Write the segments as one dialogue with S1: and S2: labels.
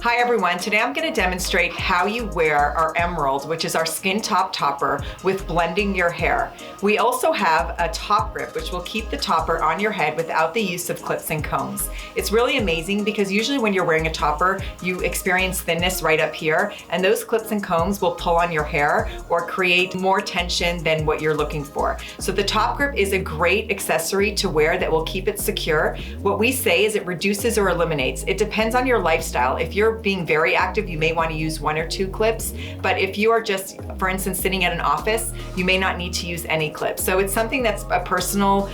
S1: Hi everyone, today I'm going to demonstrate how you wear our Emerald, which is our skin top topper, with blending your hair. We also have a TopGrip, which will keep the topper on your head without the use of clips and combs. It's really amazing because usually when you're wearing a topper, you experience thinness right up here, and those clips and combs will pull on your hair or create more tension than what you're looking for. So the TopGrip is a great accessory to wear that will keep it secure. What we say is it reduces or eliminates. It depends on your lifestyle. If you're being very active, you may want to use 1 or 2 clips, but if you are just, for instance, sitting at an office, you may not need to use any clips. So it's something that's a personal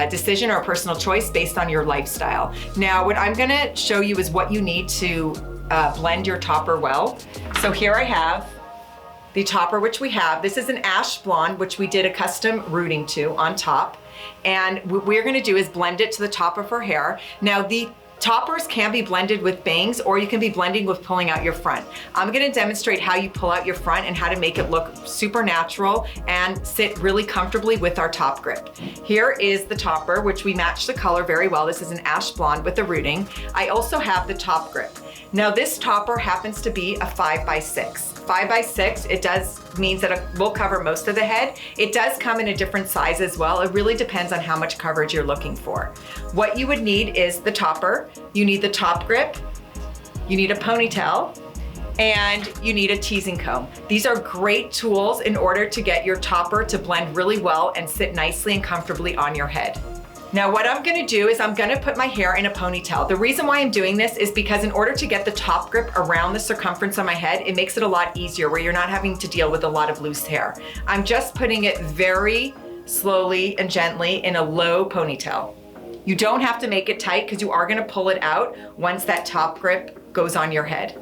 S1: decision or a personal choice based on your lifestyle. Now, what I'm gonna show you is what you need to blend your topper well. So here I have the topper, which we have. This is an ash blonde, which we did a custom rooting to on top. And what we're gonna do is blend it to the top of her hair. Now, the toppers can be blended with bangs, or you can be blending with pulling out your front. I'm gonna demonstrate how you pull out your front and how to make it look super natural and sit really comfortably with our TopGrip. Here is the topper, which we match the color very well. This is an ash blonde with a rooting. I also have the TopGrip. Now this topper happens to be a 5x6. 5x6, it means that it will cover most of the head. It does come in a different size as well. It really depends on how much coverage you're looking for. What you would need is the topper, you need the TopGrip, you need a ponytail, and you need a teasing comb. These are great tools in order to get your topper to blend really well and sit nicely and comfortably on your head. Now what I'm gonna do is I'm gonna put my hair in a ponytail. The reason why I'm doing this is because in order to get the TopGrip around the circumference of my head, it makes it a lot easier where you're not having to deal with a lot of loose hair. I'm just putting it very slowly and gently in a low ponytail. You don't have to make it tight because you are gonna pull it out once that TopGrip goes on your head.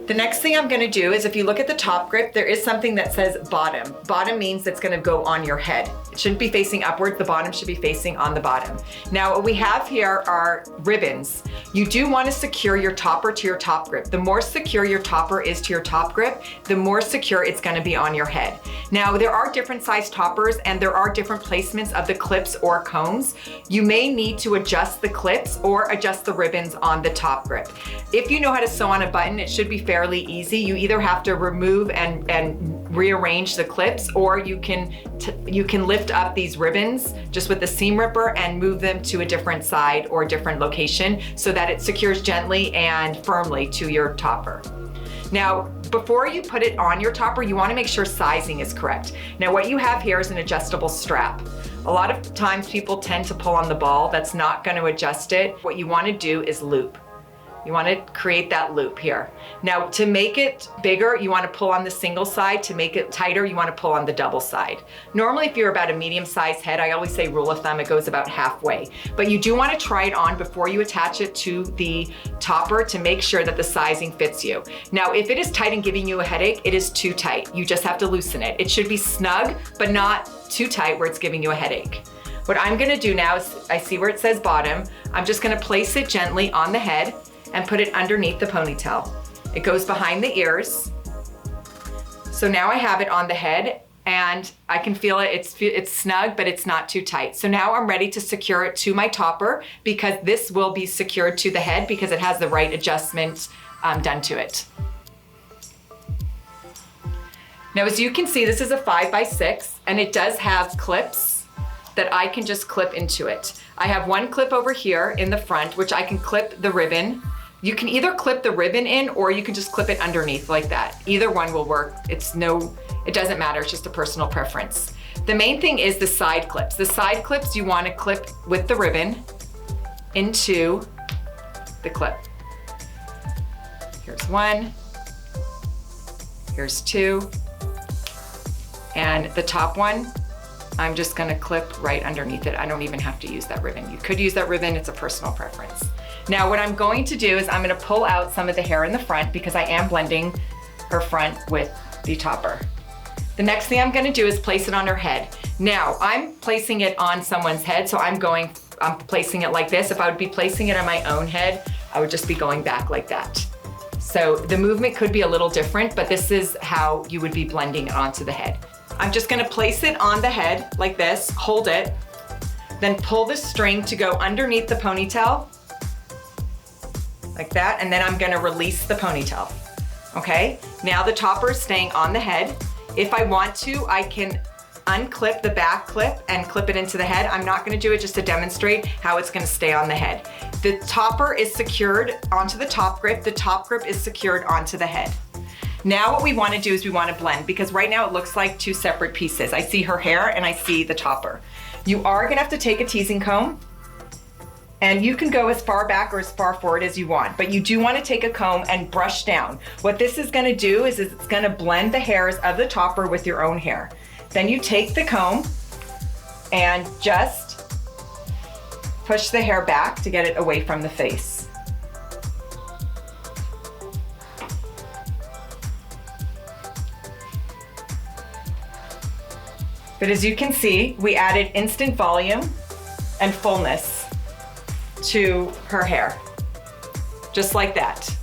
S1: The next thing I'm gonna do is if you look at the TopGrip, there is something that says bottom. Bottom means it's gonna go on your head. It shouldn't be facing upward, the bottom should be facing on the bottom. Now what we have here are ribbons. You do wanna secure your topper to your TopGrip. The more secure your topper is to your TopGrip, the more secure it's gonna be on your head. Now there are different size toppers and there are different placements of the clips or combs. You may need to adjust the clips or adjust the ribbons on the TopGrip. If you know how to sew on a button, it should be fairly easy. You either have to remove and rearrange the clips, or you can lift up these ribbons just with the seam ripper and move them to a different side or a different location so that it secures gently and firmly to your topper. Now, before you put it on your topper, you want to make sure sizing is correct. Now, what you have here is an adjustable strap. A lot of times people tend to pull on the ball. That's not going to adjust it. What you want to do is loop. You want to create that loop here. Now, to make it bigger, you want to pull on the single side. To make it tighter, you want to pull on the double side. Normally, if you're about a medium-sized head, I always say rule of thumb, it goes about halfway. But you do want to try it on before you attach it to the topper to make sure that the sizing fits you. Now, if it is tight and giving you a headache, it is too tight. You just have to loosen it. It should be snug, but not too tight where it's giving you a headache. What I'm going to do now is, I see where it says bottom. I'm just going to place it gently on the head and put it underneath the ponytail. It goes behind the ears. So now I have it on the head and I can feel it, it's snug, but it's not too tight. So now I'm ready to secure it to my topper because this will be secured to the head because it has the right adjustment done to it. Now, as you can see, this is a 5x6 and it does have clips that I can just clip into it. I have one clip over here in the front, which I can clip the ribbon. You can either clip the ribbon in or you can just clip it underneath like that. Either one will work. It doesn't matter, it's just a personal preference. The main thing is the side clips. The side clips you want to clip with the ribbon into the clip. Here's one, here's two, and the top one, I'm just gonna clip right underneath it. I don't even have to use that ribbon. You could use that ribbon, it's a personal preference. Now what I'm going to do is I'm gonna pull out some of the hair in the front because I am blending her front with the topper. The next thing I'm gonna do is place it on her head. Now I'm placing it on someone's head, so I'm placing it like this. If I would be placing it on my own head, I would just be going back like that. So the movement could be a little different, but this is how you would be blending it onto the head. I'm just gonna place it on the head like this, hold it, then pull the string to go underneath the ponytail like that, and then I'm gonna release the ponytail. Okay, now the topper is staying on the head. If I want to, I can unclip the back clip and clip it into the head. I'm not gonna do it just to demonstrate how it's gonna stay on the head. The topper is secured onto the top grip. The top grip is secured onto the head. Now what we wanna do is we wanna blend, because right now it looks like two separate pieces. I see her hair and I see the topper. You are gonna have to take a teasing comb, and you can go as far back or as far forward as you want, but you do want to take a comb and brush down. What this is going to do is it's going to blend the hairs of the topper with your own hair. Then you take the comb and just push the hair back to get it away from the face. But as you can see, we added instant volume and fullness to her hair, just like that.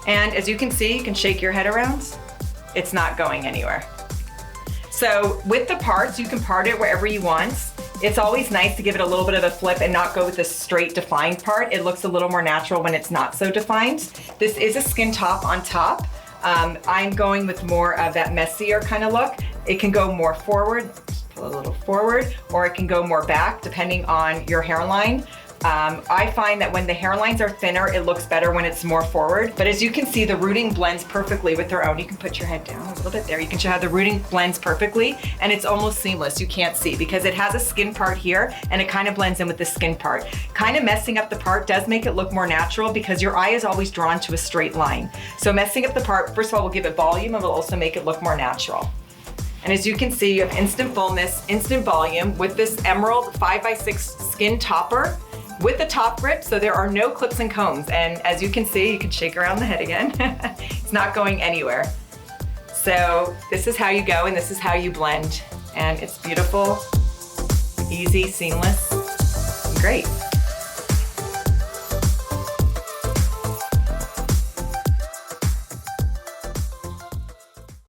S1: And as you can see, you can shake your head around, it's not going anywhere. So with the parts, you can part it wherever you want. It's always nice to give it a little bit of a flip and not go with the straight defined part. It looks a little more natural when it's not so defined. This is a skin top on top. I'm going with more of that messier kind of look. It can go more forward, pull a little forward, or it can go more back depending on your hairline. I find that when the hairlines are thinner, it looks better when it's more forward. But as you can see, the rooting blends perfectly with her own. You can put your head down a little bit there. You can show how the rooting blends perfectly, and it's almost seamless. You can't see because it has a skin part here and it kind of blends in with the skin part. Kind of messing up the part does make it look more natural because your eye is always drawn to a straight line. So messing up the part, first of all, will give it volume and will also make it look more natural. And as you can see, you have instant fullness, instant volume with this emerald 5x6 skin topper with the top grip, so there are no clips and combs. And as you can see, you can shake around the head again. It's not going anywhere. So this is how you go and this is how you blend. And it's beautiful, easy, seamless, great.